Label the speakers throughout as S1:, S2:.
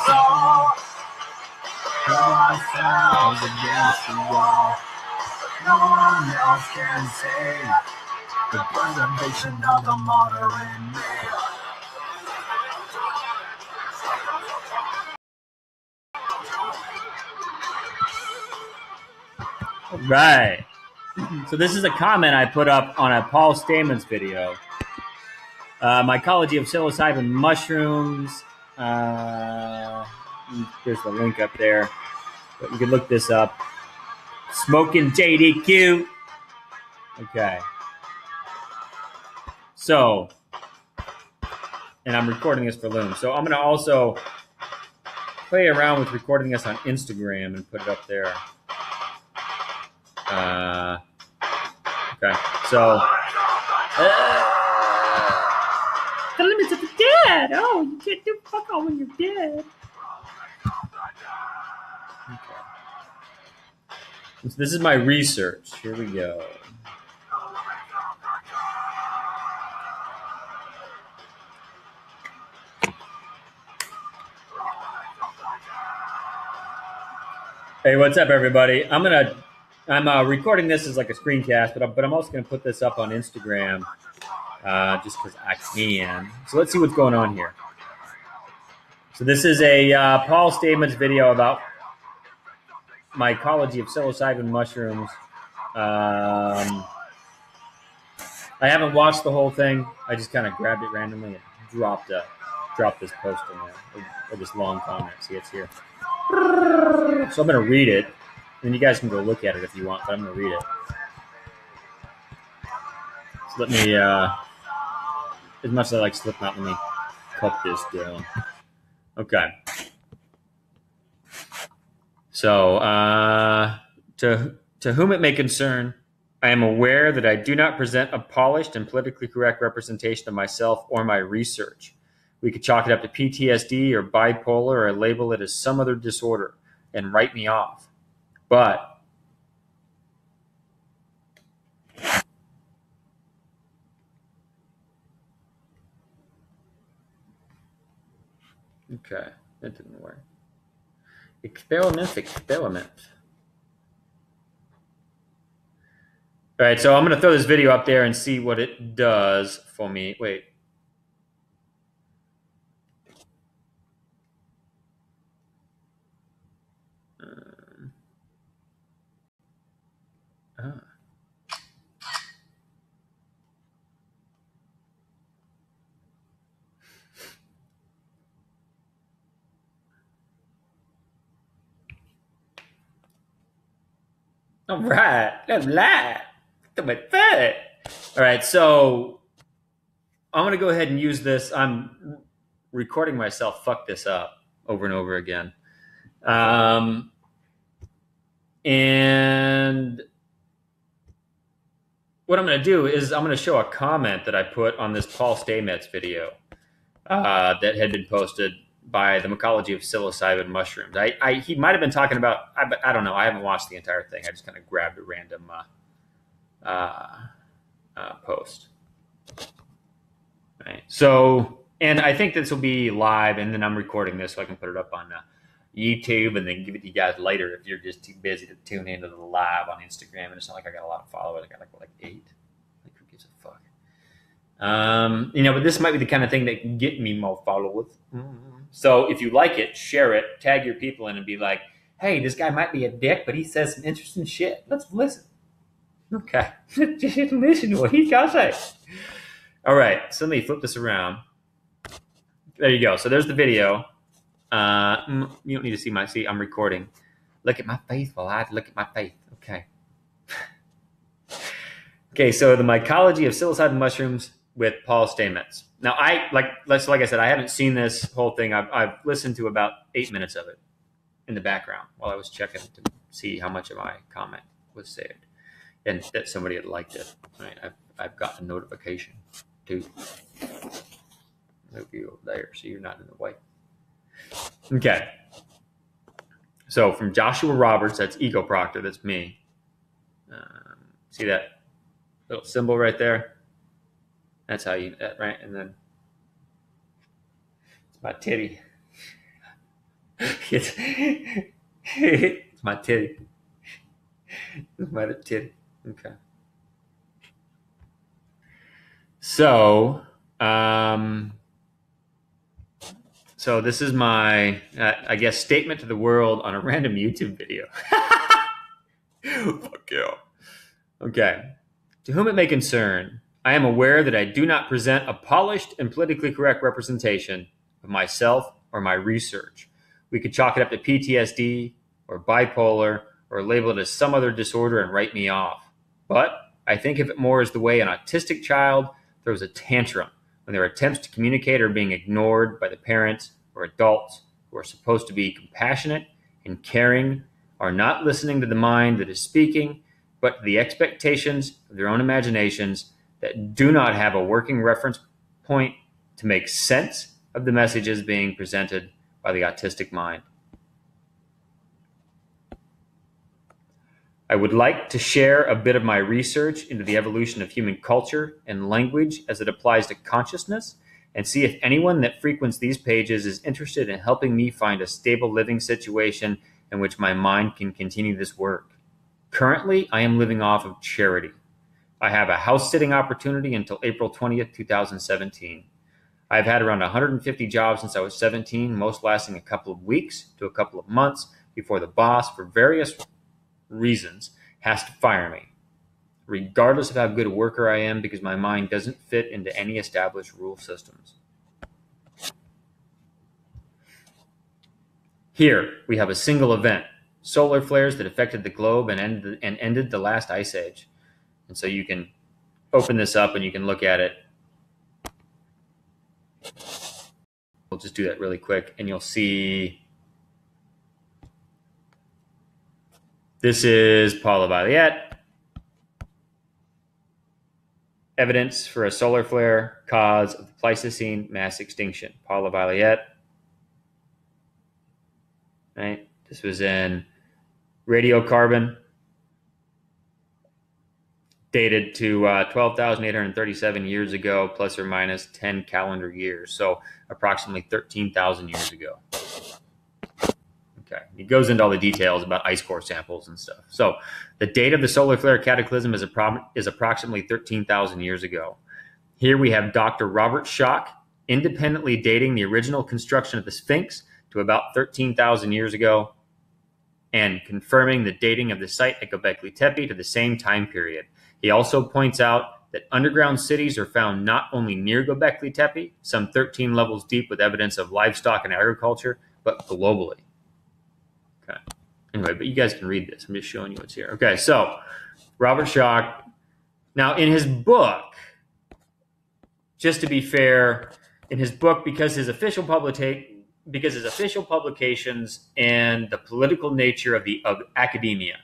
S1: soul. Till ourselves against the wall. No one else can save the preservation of the modern male.
S2: Right. So this is a comment I put up on a Paul Stamets video. Mycology of psilocybin mushrooms. There's the link up there. But you can look this up. Smoking JDQ. Okay. So, and I'm recording this for Loom. So I'm going to also play around with recording this on Instagram and put it up there. Okay. So, the limits of the dead. Oh, you can't do fuck all when you're dead. Okay. So this is my research. Here we go. Hey, what's up, everybody? I'm recording this as like a screencast, but I'm also gonna put this up on Instagram, just because I can. So let's see what's going on here. So this is a Paul Stamets video about mycology of psilocybin mushrooms. I haven't watched the whole thing. I just kind of grabbed it randomly and dropped this post in there, or this long comment. See, it's here. So I'm going to read it, and you guys can go look at it if you want, but I'm going to read it. So let me, as much as I like Slipknot, let me cut this down. Okay. So, to whom it may concern, I am aware that I do not present a polished and politically correct representation of myself or my research. We could chalk it up to PTSD or bipolar or label it as some other disorder and write me off. But okay, that didn't work. Experiment. All right, so I'm going to throw this video up there and see what it does for me. Wait. All right. All right, so I'm going to go ahead and use this. I'm recording myself fuck this up over and over again. And what I'm going to do is I'm going to show a comment that I put on this Paul Stamets video that had been posted by the Mycology of Psilocybin Mushrooms. He might have been talking about, I don't know. I haven't watched the entire thing. I just kind of grabbed a random post. Right. So, and I think this will be live, and then I'm recording this so I can put it up on YouTube and then give it to you guys later if you're just too busy to tune into the live on Instagram. And it's not like I got a lot of followers. I got like 8. Like, who gives a fuck? But this might be the kind of thing that can get me more followers. Mm-hmm. So if you like it, share it, tag your people in, and be like, hey, this guy might be a dick, but he says some interesting shit. Let's listen. Okay. Just listen to what he's got to say. All right. So let me flip this around. There you go. So there's the video. You don't need to see I'm recording. Look at my face while I look at my face. Okay. Okay, so the mycology of psilocybin mushrooms with Paul Stamets. Now, like I said, I haven't seen this whole thing. I've listened to about 8 minutes of it in the background while I was checking to see how much of my comment was saved and that somebody had liked it. Right? I've gotten a notification too. Move you over there so you're not in the way. Okay. So from Joshua Roberts, that's Ego Proctor, that's me. See that little symbol right there? That's how you, right? And then it's my titty. It's my titty. It's my titty. Okay. So, so this is my, I guess, statement to the world on a random YouTube video. Fuck yeah. Okay. To whom it may concern, I am aware that I do not present a polished and politically correct representation of myself or my research. We could chalk it up to PTSD or bipolar or label it as some other disorder and write me off. But I think of it more as the way an autistic child throws a tantrum when their attempts to communicate are being ignored by the parents or adults who are supposed to be compassionate and caring, are not listening to the mind that is speaking, but to the expectations of their own imaginations that do not have a working reference point to make sense of the messages being presented by the autistic mind. I would like to share a bit of my research into the evolution of human culture and language as it applies to consciousness, and see if anyone that frequents these pages is interested in helping me find a stable living situation in which my mind can continue this work. Currently, I am living off of charity. I have a house sitting opportunity until April 20th, 2017. I've had around 150 jobs since I was 17, most lasting a couple of weeks to a couple of months before the boss, for various reasons, has to fire me, regardless of how good a worker I am, because my mind doesn't fit into any established rule systems. Here, we have a single event, solar flares that affected the globe and ended the last ice age. And so you can open this up and you can look at it. We'll just do that really quick, and you'll see this is Paul Lavalette. Evidence for a solar flare cause of the Pleistocene mass extinction. Paul Lavalette. Right? This was in radiocarbon, dated to 12,837 years ago, plus or minus 10 calendar years. So approximately 13,000 years ago. Okay. He goes into all the details about ice core samples and stuff. So the date of the solar flare cataclysm is approximately 13,000 years ago. Here we have Dr. Robert Schoch independently dating the original construction of the Sphinx to about 13,000 years ago, and confirming the dating of the site at Göbekli Tepe to the same time period. He also points out that underground cities are found not only near Göbekli Tepe, some 13 levels deep with evidence of livestock and agriculture, but globally. Okay. Anyway, but you guys can read this. I'm just showing you what's here. Okay, so Robert Schoch. Now, in his book, just to be fair, in his book, because his official publications and the political nature of academia,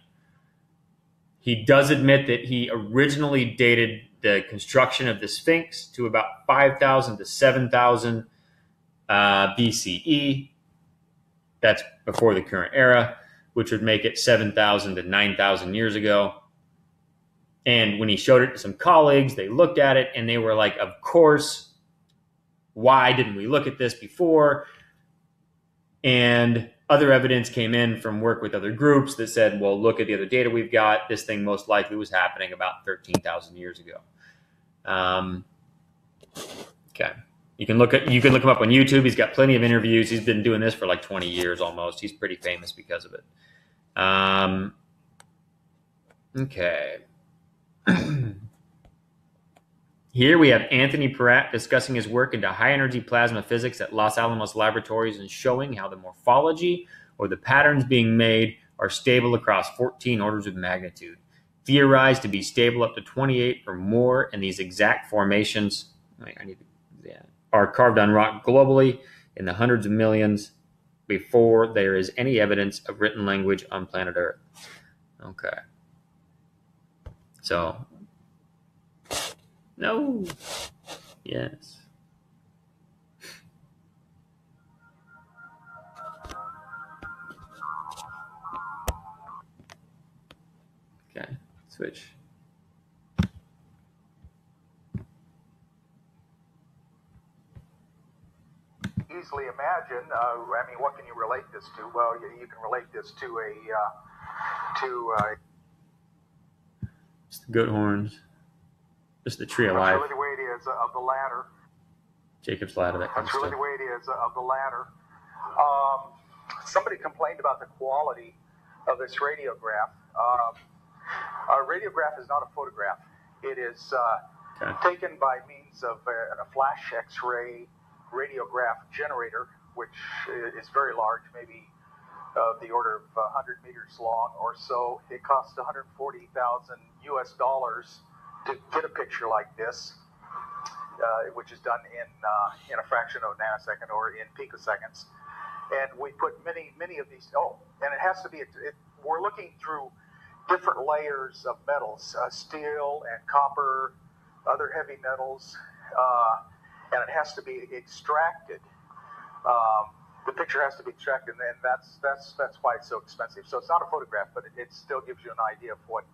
S2: he does admit that he originally dated the construction of the Sphinx to about 5,000 to 7,000 BCE. That's before the current era, which would make it 7,000 to 9,000 years ago. And when he showed it to some colleagues, they looked at it and they were like, of course, why didn't we look at this before? And other evidence came in from work with other groups that said, well, look at the other data we've got. This thing most likely was happening about 13,000 years ago. Okay. You can look him up on YouTube. He's got plenty of interviews. He's been doing this for like 20 years almost. He's pretty famous because of it. Okay. Here we have Anthony Peratt discussing his work into high-energy plasma physics at Los Alamos Laboratories and showing how the morphology or the patterns being made are stable across 14 orders of magnitude, theorized to be stable up to 28 or more, and these exact formations are carved on rock globally in the hundreds of millions before there is any evidence of written language on planet Earth. Okay. So, no. Yes. Okay, switch.
S1: easily imagine. I mean, what can you relate this to? Well, you can relate this to
S2: It's the goat horns. Just the tree of life.
S1: That's really the way it is of the ladder.
S2: Jacob's ladder, that kind
S1: That's
S2: of
S1: really
S2: stuff.
S1: the way it is of the ladder. Somebody complained about the quality of this radiograph. A radiograph is not a photograph. It is taken by means of a flash X-ray radiograph generator, which is very large, maybe of the order of 100 meters long or so. It costs $140,000 US to get a picture like this, which is done in a fraction of a nanosecond or in picoseconds. And we put many of these. Oh, and it has to be. We're looking through different layers of metals, steel and copper, other heavy metals, and it has to be extracted. The picture has to be extracted, and that's why it's so expensive. So it's not a photograph, but it still gives you an idea of what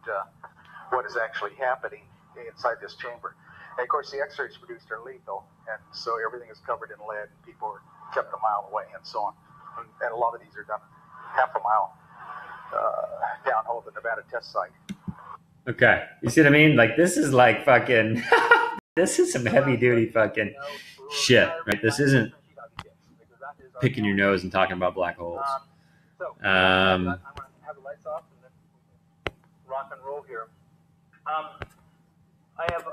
S1: is actually happening inside this chamber. And of course, the X-rays produced are lethal, and so everything is covered in lead, and people are kept a mile away, and so on. And a lot of these are done half a mile downhole the Nevada test site.
S2: Okay, you see what I mean? Like, this is like fucking. This is some heavy duty fucking shit, right? This isn't picking your nose and talking about black holes.
S1: I'm going to have the lights off and then rock and roll here. I have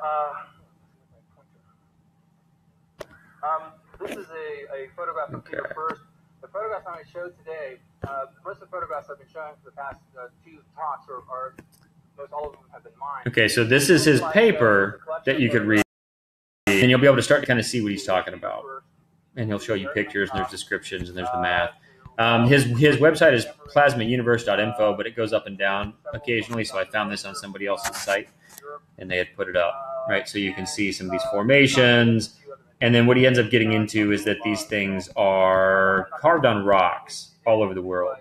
S1: this is a photograph of Peter First. The photographs I'm going to show today, most of the photographs I've been showing for the past two talks are most all of them have been mine.
S2: Okay, so this is his paper that you could read, and you'll be able to start to kind of see what he's talking about. And he'll show you pictures, and there's descriptions, and there's the math. His website is plasmauniverse.info, but it goes up and down occasionally, so I found this on somebody else's site, and they had put it up, right? So you can see some of these formations, and then what he ends up getting into is that these things are carved on rocks all over the world.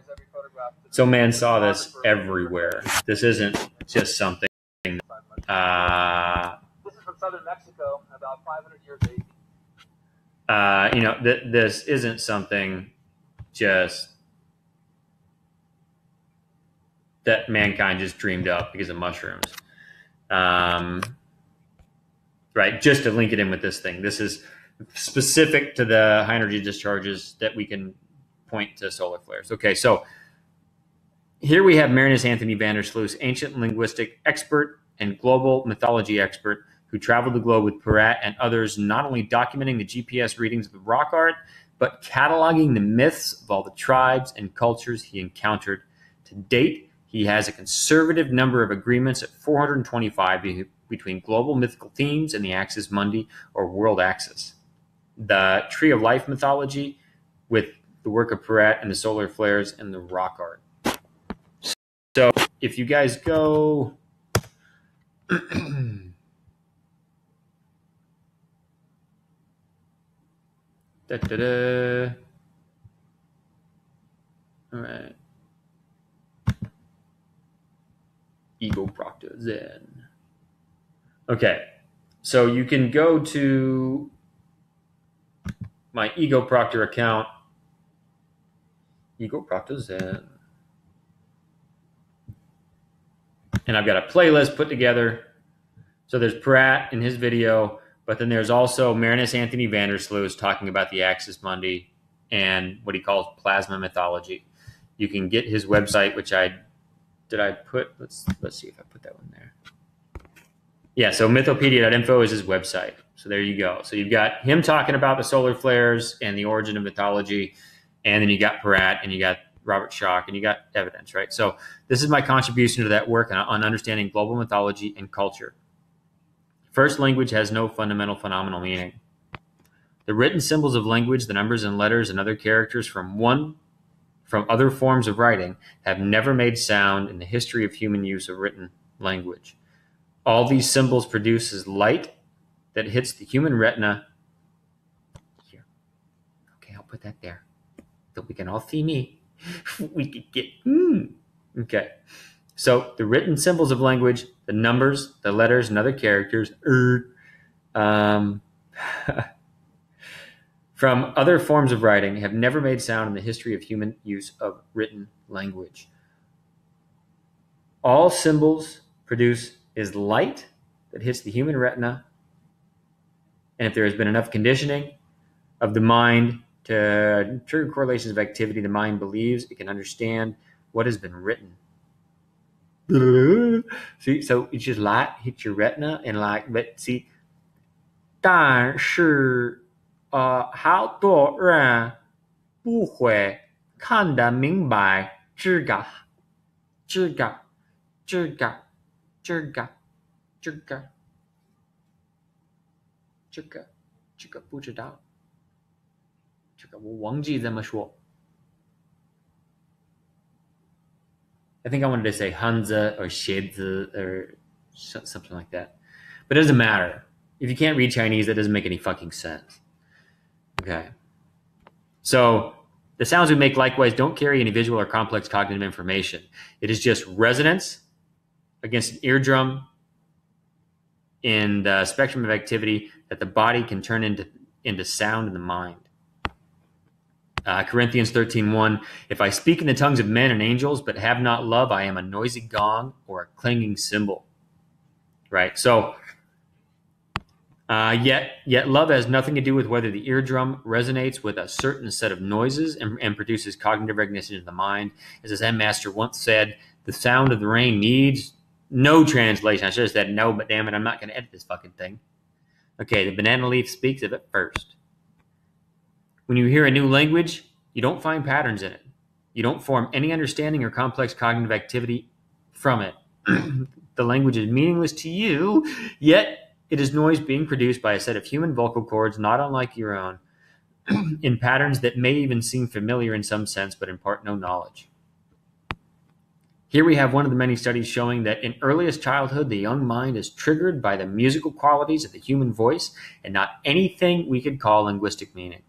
S2: So man saw this everywhere. This isn't just something.
S1: This is from southern Mexico, about 500 years AD.
S2: This isn't something just that mankind just dreamed up because of mushrooms. Right? Just to link it in with this thing. This is specific to the high energy discharges that we can point to solar flares. Okay, so here we have Marinus Anthony van der Sloos, ancient linguistic expert and global mythology expert, who traveled the globe with Peratt and others, not only documenting the GPS readings of the rock art, but cataloging the myths of all the tribes and cultures he encountered. To date, he has a conservative number of agreements at 425 between global mythical themes and the Axis Mundi, or world axis. The Tree of Life mythology with the work of Peratt and the solar flares and the rock art. So if you guys go... Da-da-da. All right. Ego Proctor Zen. Okay. So you can go to my Ego Proctor account. Ego Proctor Zen. And I've got a playlist put together. So there's Peratt in his video, but then there's also Marinus Anthony van der Sloos talking about the Axis Mundi and what he calls plasma mythology. You can get his website, which let's see if I put that one there. Yeah, so mythopedia.info is his website. So there you go. So you've got him talking about the solar flares and the origin of mythology, and then you got Peratt and you got Robert Schoch, and you got evidence, right? So this is my contribution to that work on understanding global mythology and culture. First, language has no fundamental phenomenal meaning. The written symbols of language, the numbers and letters and other characters from other forms of writing have never made sound in the history of human use of written language. All these symbols produce is light that hits the human retina. Here. Okay, I'll put that there. So we can all see me. We could get... Okay. So the written symbols of language, the numbers, the letters, and other characters from other forms of writing have never made sound in the history of human use of written language. All symbols produce is light that hits the human retina, and if there has been enough conditioning of the mind to trigger correlations of activity, the mind believes it can understand what has been written. See, so it's just light hits your retina, and but see, 但是好多人不会看得明白这个不知道，这个我忘记怎么说。I think I wanted to say Hanza or Shedzi or something like that. But it doesn't matter. If you can't read Chinese, that doesn't make any fucking sense. Okay. So the sounds we make likewise don't carry any visual or complex cognitive information. It is just resonance against an eardrum in the spectrum of activity that the body can turn into sound in the mind. Corinthians 13:1, if I speak in the tongues of men and angels but have not love, I am a noisy gong or a clanging cymbal. Right? So, yet love has nothing to do with whether the eardrum resonates with a certain set of noises and produces cognitive recognition in the mind. As a Zen master once said, the sound of the rain needs no translation. I should have said no, but damn it, I'm not going to edit this fucking thing. Okay, the banana leaf speaks of it first. When you hear a new language, you don't find patterns in it. You don't form any understanding or complex cognitive activity from it. The language is meaningless to you, yet it is noise being produced by a set of human vocal cords not unlike your own, in patterns that may even seem familiar in some sense but impart no knowledge. Here we have one of the many studies showing that in earliest childhood, the young mind is triggered by the musical qualities of the human voice and not anything we could call linguistic meaning.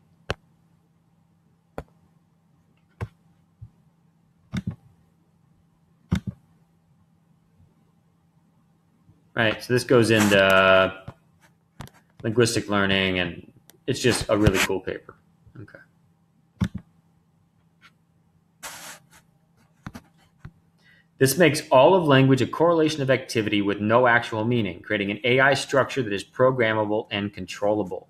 S2: Right, so this goes into linguistic learning, and it's just a really cool paper. Okay. This makes all of language a correlation of activity with no actual meaning, creating an AI structure that is programmable and controllable.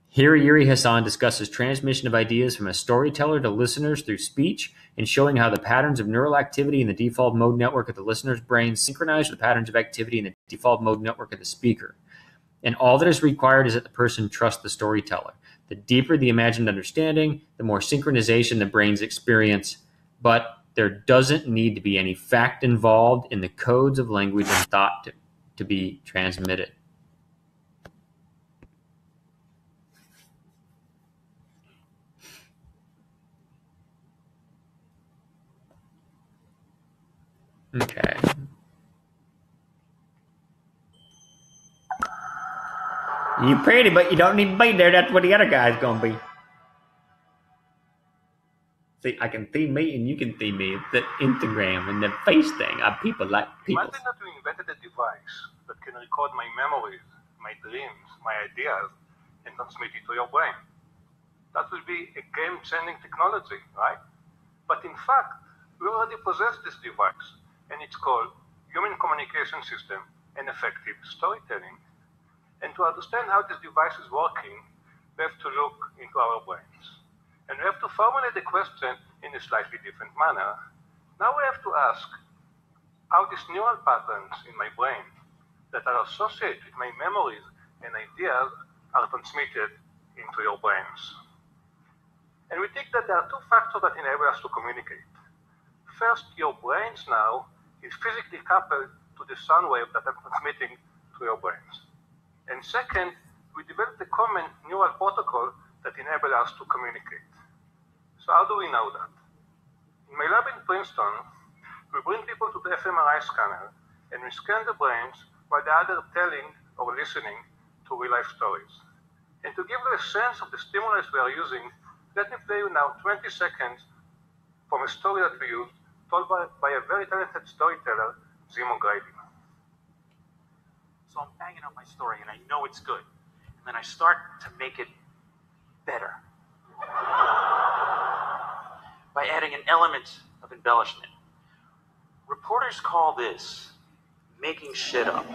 S2: Here, Yuri Hassan discusses transmission of ideas from a storyteller to listeners through speech and showing how the patterns of neural activity in the default mode network of the listener's brain synchronize with the patterns of activity in the default mode network of the speaker. And all that is required is that the person trust the storyteller. The deeper the imagined understanding, the more synchronization the brains experience, but there doesn't need to be any fact involved in the codes of language and thought to be transmitted. Okay. You pretty, but you don't need to be there. That's what the other guy's going to be. See, I can see me and you can see me. It's the Instagram and the face thing. People like people.
S1: Imagine that we invented a device that can record my memories, my dreams, my ideas, and transmit it to your brain. That would be a game-changing technology, right? But in fact, we already possess this device, and it's called Human Communication System and Effective Storytelling. And to understand how this device is working, we have to look into our brains. And we have to formulate the question in a slightly different manner. Now we have to ask how these neural patterns in my brain that are associated with my memories and ideas are transmitted into your brains. And we think that there are two factors that enable us to communicate. First, your brains now is physically coupled to the sound wave that I'm transmitting to your brains. And second, we developed a common neural protocol that enables us to communicate. So how do we know that? In my lab in Princeton, we bring people to the fMRI scanner and we scan the brains while they're either telling or listening to real-life stories. And to give you a sense of the stimulus we are using, let me play you now 20 seconds from a story that we used, told by a very talented storyteller, Zimo Grady.
S3: So I'm banging out my story and I know it's good. And then I start to make it better by adding an element of embellishment. Reporters call this making shit up.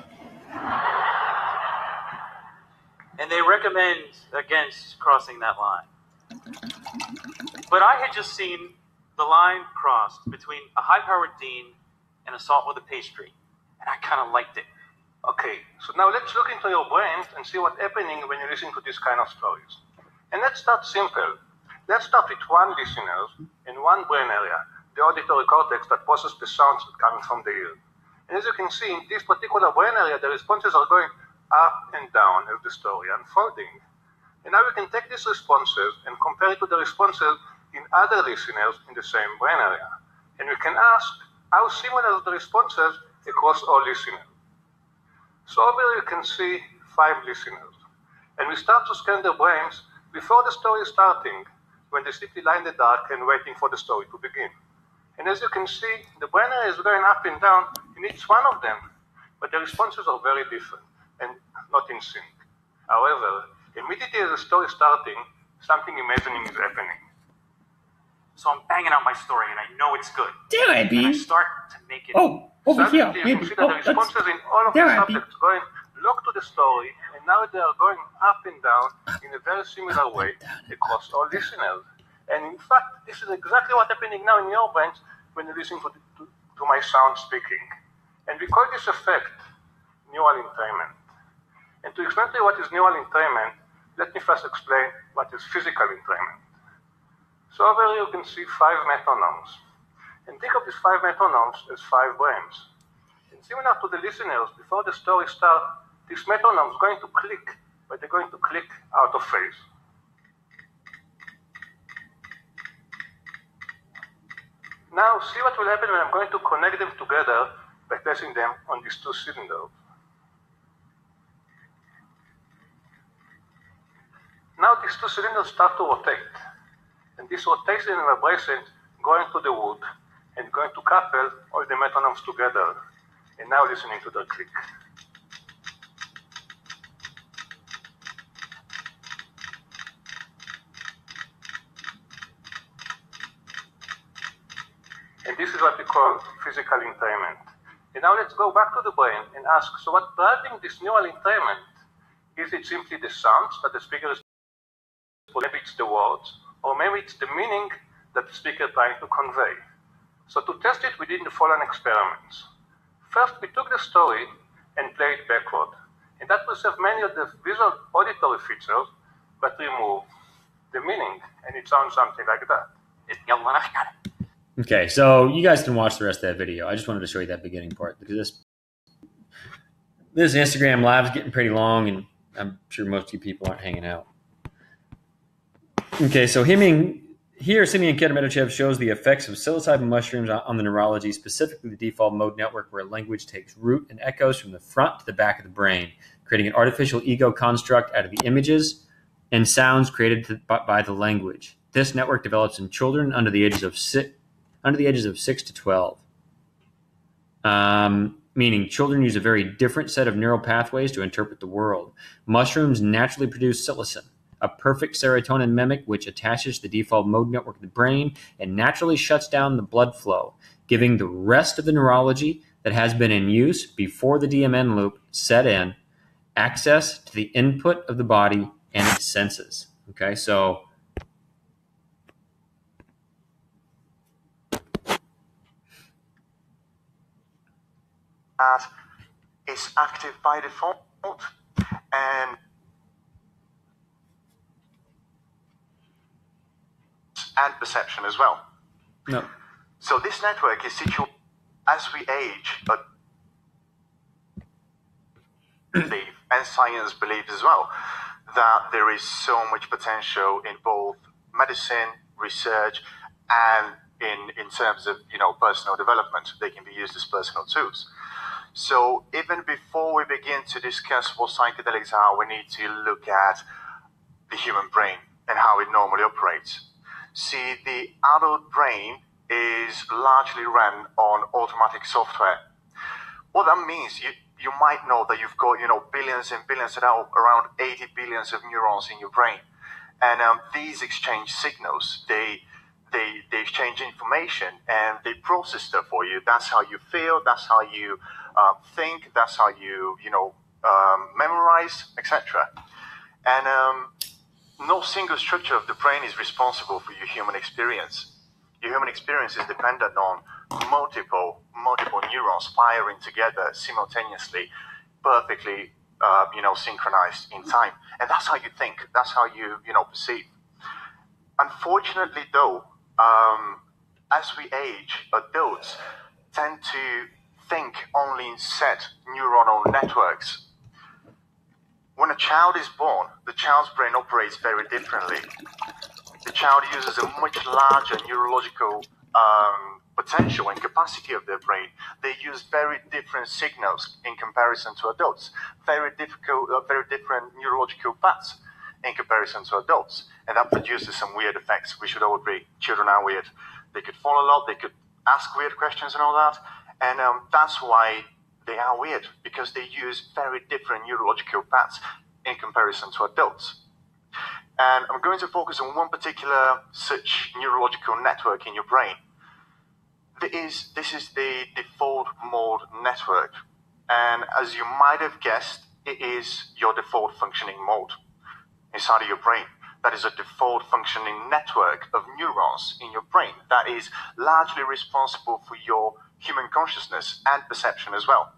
S3: And they recommend against crossing that line. But I had just seen the line crossed between a high-powered dean and assault with a pastry, and I kind of liked it.
S1: Okay, so now let's look into your brains and see what's happening when you listen to these kind of stories. And let's start simple. Let's start with one listener in one brain area, the auditory cortex that processes the sounds coming from the ear. And as you can see, in this particular brain area, the responses are going up and down as the story unfolding. And now we can take these responses and compare it to the responses in other listeners in the same brain area. And we can ask how similar are the responses across all listeners. So over here you can see 5 listeners. And we start to scan their brains before the story is starting, when they simply lie in the dark and waiting for the story to begin. And as you can see, the brain area is going up and down in each one of them, but the responses are very different and not in sync. However, immediately as the story is starting, something amazing is happening.
S3: So I'm banging out my story, and I know it's good.
S2: Do it, B.
S3: And I start to make it.
S2: Oh, over here.
S1: You can see that the responses in all of the subjects going look to the story, and now they are going up and down in a very similar way across all listeners. And in fact, this is exactly what's happening now in your brains when you listen to my sound speaking. And we call this effect neural entrainment. And to explain to you what is neural entrainment, let me first explain what is physical entrainment. So over here you can see 5 metronomes. And think of these 5 metronomes as 5 brains. And similar to the listeners, before the story starts, this metronome is going to click, but they're going to click out of phase. Now see what will happen when I'm going to connect them together by placing them on these 2 cylinders. Now these 2 cylinders start to rotate. And this rotation and vibration going to the wood and going to couple all the metronomes together. And now listening to the click. And this is what we call physical entrainment. And now let's go back to the brain and ask, so what's driving this neural entrainment? Is it simply the sounds that the speaker is, or maybe it's the words, or maybe it's the meaning that the speaker is trying to convey? So to test it, we did the following experiments. First, we took the story and played it backward. And that preserved many of the visual auditory features, but removed the meaning. And it sounds something like that.
S2: Okay, so you guys can watch the rest of that video. I just wanted to show you that beginning part because this Instagram live is getting pretty long, and I'm sure most of you people aren't hanging out. Okay, so Simeon Ketemedochev shows the effects of psilocybin mushrooms on the neurology, specifically the default mode network, where language takes root and echoes from the front to the back of the brain, creating an artificial ego construct out of the images and sounds created by the language. This network develops in children under the ages of 6 to 12. Meaning children use a very different set of neural pathways to interpret the world. Mushrooms naturally produce psilocin, a perfect serotonin mimic which attaches the default mode network of the brain and naturally shuts down the blood flow, giving the rest of the neurology that has been in use before the DMN loop set in access to the input of the body and its senses. Okay, so
S4: is active by default and perception as well.
S2: No.
S4: So this network is situated as we age, but and science believes as well that there is so much potential in both medicine, research, and in terms of personal development. They can be used as personal tools. So even before we begin to discuss what psychedelics are, we need to look at the human brain and how it normally operates. See, the adult brain is largely run on automatic software. What that means, you might know that you've got billions and billions, around 80 billions of neurons in your brain. And these exchange signals, they exchange information, and they process stuff for you. That's how you feel, that's how you think, that's how you memorize, etc. And no single structure of the brain is responsible for your human experience. Your human experience is dependent on multiple neurons firing together simultaneously, perfectly, synchronized in time. And that's how you think. That's how you perceive. Unfortunately, though, as we age, adults tend to think only in set neuronal networks. When a child is born, the child's brain operates very differently. The child uses a much larger neurological potential and capacity of their brain. They use very different signals in comparison to adults, very different neurological paths in comparison to adults. And that produces some weird effects. We should all agree, children are weird. They could fall a lot, they could ask weird questions and all that. And that's why they are weird, because they use very different neurological paths in comparison to adults. And I'm going to focus on one particular such neurological network in your brain. This is the default mode network. And as you might have guessed, it is your default functioning mode inside of your brain. That is a default functioning network of neurons in your brain that is largely responsible for your human consciousness and perception as well.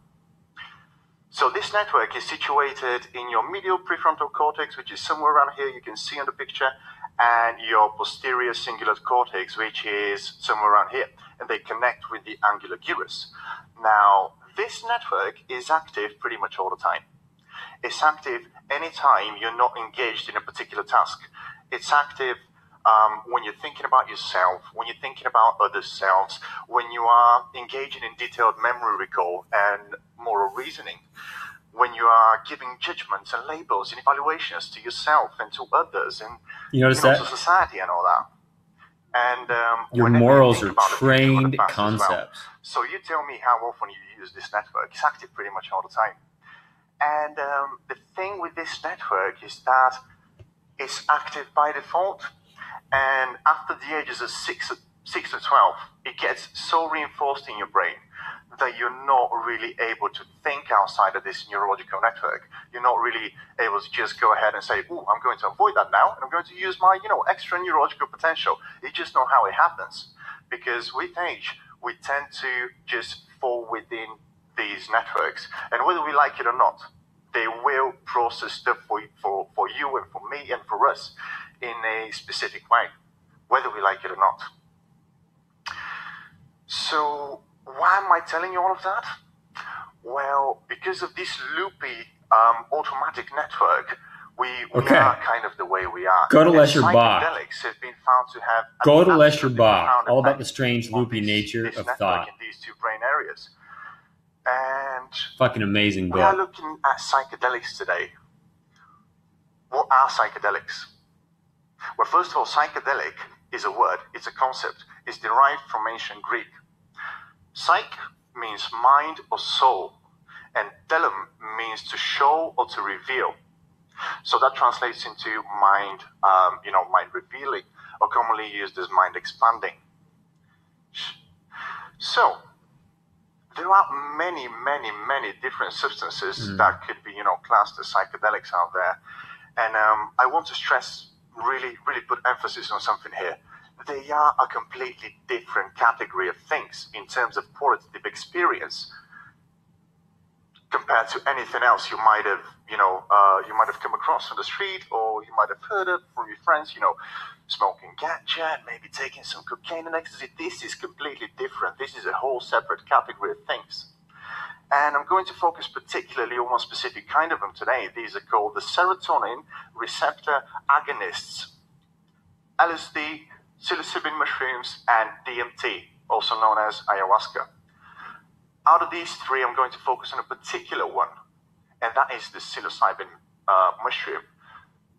S4: So this network is situated in your medial prefrontal cortex, which is somewhere around here, you can see on the picture, and your posterior cingulate cortex, which is somewhere around here, and they connect with the angular gyrus. Now, this network is active pretty much all the time. It's active anytime you're not engaged in a particular task. It's active when you're thinking about yourself, when you're thinking about other selves, when you are engaging in detailed memory recall and moral reasoning, when you are giving judgments and labels and evaluations to yourself and to others and to society and all that. And
S2: your morals are trained concepts. Well.
S4: So you tell me how often you use this network. It's active pretty much all the time. And the thing with this network is that it's active by default. And after the ages of 6 to 12, it gets so reinforced in your brain that you're not really able to think outside of this neurological network. You're not really able to just go ahead and say, "Ooh, I'm going to avoid that now, and I'm going to use my, extra neurological potential." You just know how it happens. Because with age, we tend to just fall within these networks. And whether we like it or not, they will process stuff for you and for me and for us in a specific way, whether we like it or not. So why am I telling you all of that? Well, because of this loopy automatic network, we are kind of the way we are.
S2: Go to Lesher Bach.
S4: Psychedelics have been found to have
S2: Go to Lesher Bach, all about the strange loopy nature of thought.
S4: In these two brain areas. And
S2: fucking amazing book.
S4: We are looking at psychedelics today. What are psychedelics? Well, first of all, psychedelic is a word, it's a concept. It's derived from ancient Greek. Psych means mind or soul, and delum means to show or to reveal. So that translates into mind, mind revealing, or commonly used as mind expanding. So there are many different substances that could be, classed as psychedelics out there. And I want to stress, really put emphasis on something here. They are a completely different category of things in terms of qualitative experience compared to anything else you might have, come across on the street, or you might have heard of from your friends, smoking ganja, maybe taking some cocaine and ecstasy. This is completely different. This is a whole separate category of things. And I'm going to focus particularly on one specific kind of them today. These are called the serotonin receptor agonists. LSD, psilocybin mushrooms, and DMT, also known as ayahuasca. Out of these three, I'm going to focus on a particular one, and that is the psilocybin mushroom.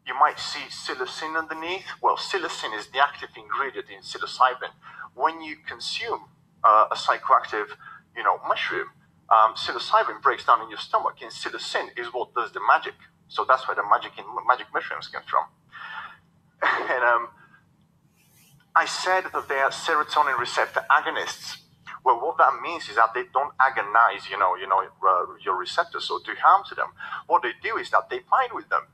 S4: You might see psilocin underneath. Well, psilocin is the active ingredient in psilocybin. When you consume a psychoactive, mushroom, psilocybin breaks down in your stomach, and psilocin is what does the magic. So that's where the magic mushrooms come from. And I said that they are serotonin receptor agonists. Well, what that means is that they don't agonize, your receptors or do harm to them. What they do is that they bind with them.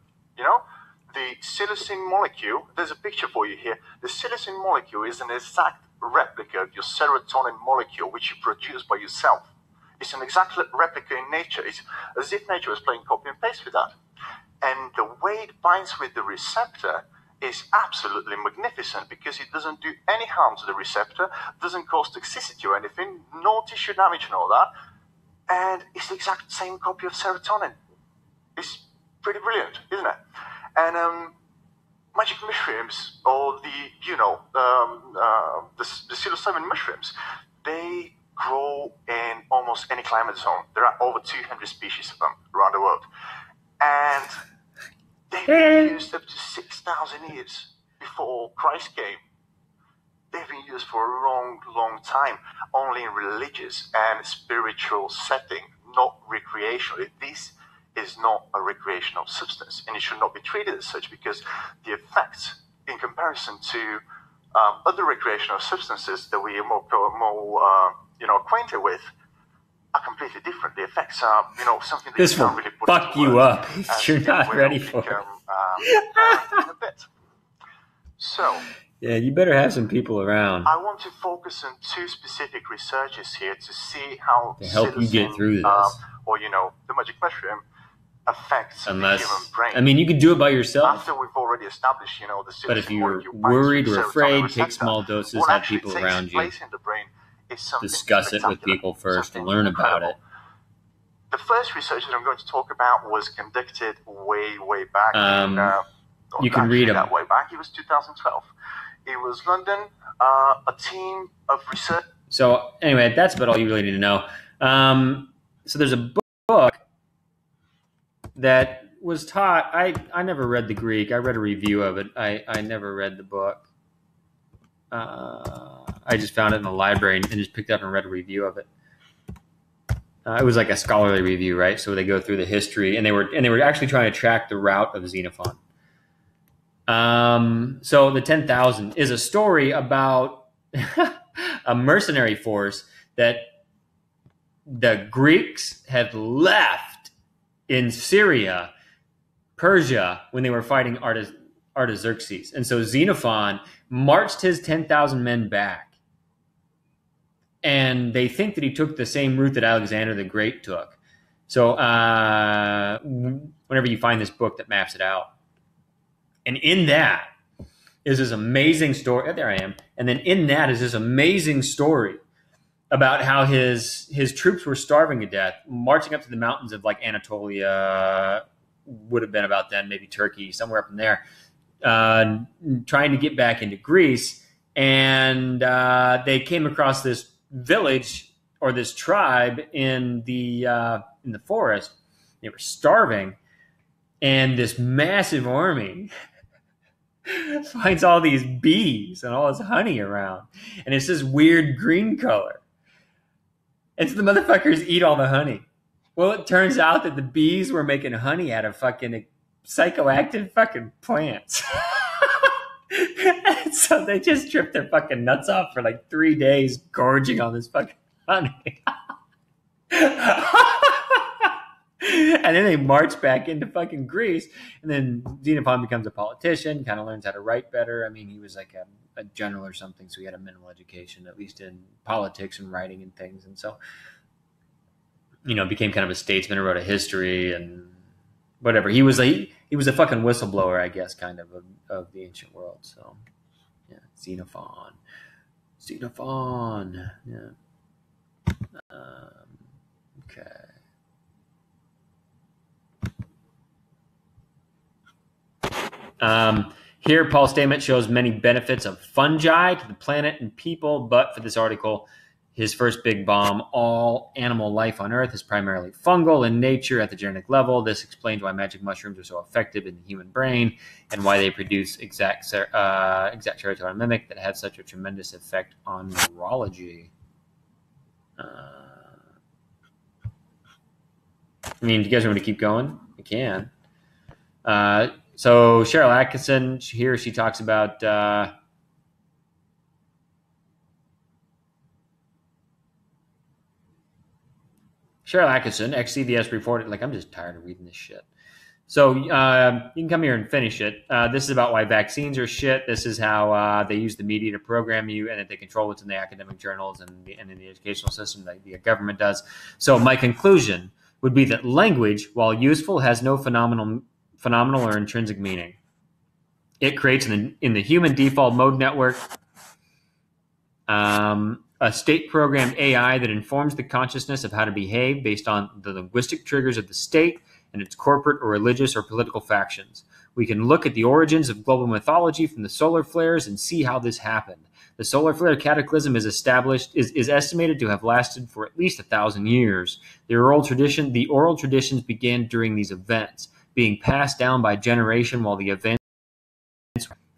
S4: The psilocin molecule, there's a picture for you here. The psilocin molecule is an exact replica of your serotonin molecule, which you produce by yourself. It's an exact replica in nature. It's as if nature was playing copy and paste with that. And the way it binds with the receptor is absolutely magnificent because it doesn't do any harm to the receptor, doesn't cause toxicity or anything, no tissue damage and all that. And it's the exact same copy of serotonin. It's pretty brilliant, isn't it? And magic mushrooms, or the psilocybin mushrooms, they grow in almost any climate zone. There are over 200 species of them around the world. And they've been used up to 6,000 years before Christ came. They've been used for a long, long time, only in religious and spiritual setting, not recreationally. This is not a recreational substance, and it should not be treated as such because the effects, in comparison to other recreational substances that we are more acquainted with, are completely different. The effects are, something that
S2: this
S4: you can't
S2: will
S4: really put
S2: fuck
S4: into
S2: you
S4: words,
S2: up if you're not ready for it.
S4: In a bit. So,
S2: yeah, you better have some people around.
S4: I want to focus on two specific researches here to see how
S2: to help you get through this.
S4: Or the magic mushroom affects the human brain.
S2: I mean, you can do it by yourself.
S4: After we've already established, the psilocin.
S2: But if you're worried or afraid, take small doses, have people around you. Discuss it with people first to learn about it.
S4: The first research that I'm going to talk about was conducted way back.
S2: You can read them.
S4: Way back. It was 2012. It was London, a team of research.
S2: So anyway, that's about all you really need to know. So there's a book that was taught. I never read the Greek. I read a review of it. I never read the book. I just found it in the library and just picked up and read a review of it. It was like a scholarly review, right? So they go through the history, and they were actually trying to track the route of Xenophon. So the 10,000 is a story about a mercenary force that the Greeks had left in Syria, Persia, when they were fighting Artaxerxes. And so Xenophon marched his 10,000 men back. And they think that he took the same route that Alexander the Great took. So whenever you find this book that maps it out. And in that is this amazing story. Oh, there I am. And then in that is this amazing story about how his troops were starving to death, marching up to the mountains of like Anatolia, would have been about then, maybe Turkey, somewhere up in there, trying to get back into Greece. And they came across this village or this tribe in the forest. They were starving, and this massive army finds all these bees and all this honey around, and it's this weird green color. And so the motherfuckers eat all the honey. Well, it turns out that the bees were making honey out of fucking psychoactive fucking plants. And so they just tripped their fucking nuts off for like 3 days, gorging on this fucking honey. And then they march back into fucking Greece. And then Xenophon becomes a politician, kind of learns how to write better. I mean, he was like a general or something, so he had a minimal education, at least in politics and writing and things. And so, became kind of a statesman and wrote a history and whatever. He was a fucking whistleblower, I guess, kind of the ancient world. So, yeah, Xenophon. Yeah. Okay. Here, Paul Stamets shows many benefits of fungi to the planet and people, but for this article, his first big bomb, all animal life on Earth is primarily fungal in nature at the genetic level. This explains why magic mushrooms are so effective in the human brain and why they produce exact serotonin mimic that has such a tremendous effect on neurology. I mean, do you guys want me to keep going? I can. So Cheryl Atkinson here, she talks about Cheryl Atkinson, ex-CBS reported, like, I'm just tired of reading this shit. So you can come here and finish it. This is about why vaccines are shit. This is how they use the media to program you, and that they control what's in the academic journals and in the educational system that the government does. So my conclusion would be that language, while useful, has no phenomenal or intrinsic meaning. It creates in the human default mode network a state-programmed AI that informs the consciousness of how to behave based on the linguistic triggers of the state and its corporate or religious or political factions. We can look at the origins of global mythology from the solar flares and see how this happened. The solar flare cataclysm is estimated to have lasted for at least 1,000 years. The oral traditions began during these events, being passed down by generation while the events,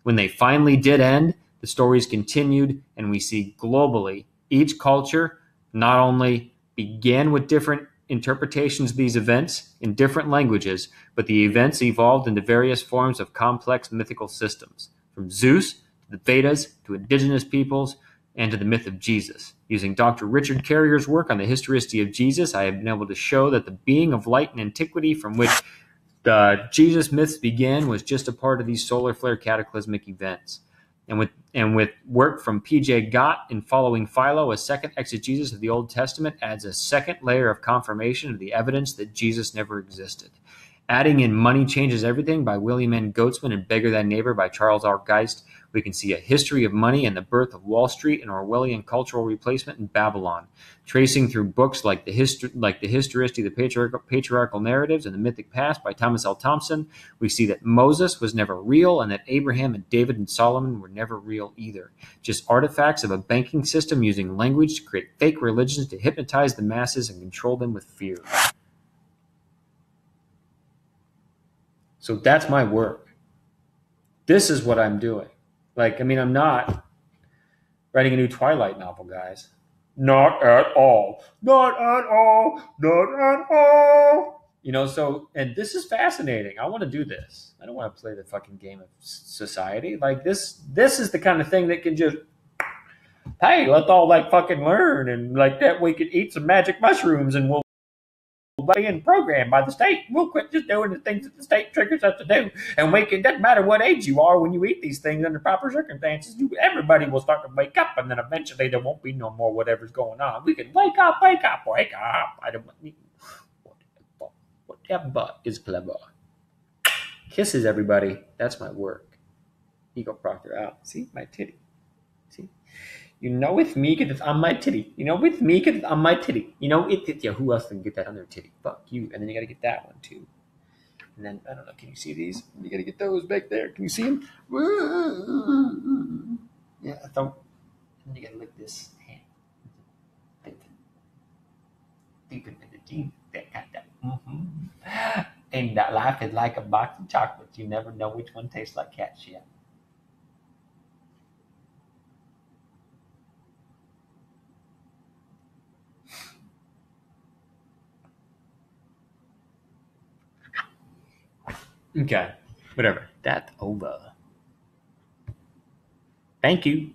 S2: when they finally did end, the stories continued, and we see globally each culture not only began with different interpretations of these events in different languages, but the events evolved into various forms of complex mythical systems, from Zeus to the Vedas to indigenous peoples and to the myth of Jesus. Using Dr. Richard Carrier's work on the historicity of Jesus, I have been able to show that the being of light in antiquity from which the Jesus myths began was just a part of these solar flare cataclysmic events. And with work from P.J. Gott in Following Philo, a second exegesis of the Old Testament adds a second layer of confirmation of the evidence that Jesus never existed. Adding in Money Changes Everything by William N. Goatsman and Beggar Thy Neighbor by Charles R. Geist, we can see a history of money and the birth of Wall Street and Orwellian cultural replacement in Babylon. Tracing through books like the Historicity of the Patriarchal Narratives and the Mythic Past by Thomas L. Thompson, we see that Moses was never real and that Abraham and David and Solomon were never real either. Just artifacts of a banking system using language to create fake religions to hypnotize the masses and control them with fear. So that's my work. This is what I'm doing. I'm not writing a new Twilight novel, guys. Not at all. Not at all. Not at all. And this is fascinating. I want to do this. I don't want to play the fucking game of society. This is the kind of thing that can just, hey, let's all fucking learn, and that we could eat some magic mushrooms and we'll being programmed by the state. We'll quit just doing the things that the state triggers us to do. And it doesn't matter what age you are when you eat these things under proper circumstances. Everybody will start to wake up, and then eventually there won't be no more whatever's going on. We can wake up. I don't need whatever is clever. Kisses, everybody. That's my work. Ego Proctor out. See? My titty. See? With me, because it's on my titty. With me, because it's on my titty. Who else can get that on their titty? Fuck you. And then you got to get that one, too. And then, I don't know, can you see these? You got to get those back there. Can you see them? Yeah, I thought. And you got to lick this hand. Deep into the teeth. That kind of. And that life is like a box of chocolates. You never know which one tastes like cat shit. Okay, whatever. That's over. Thank you.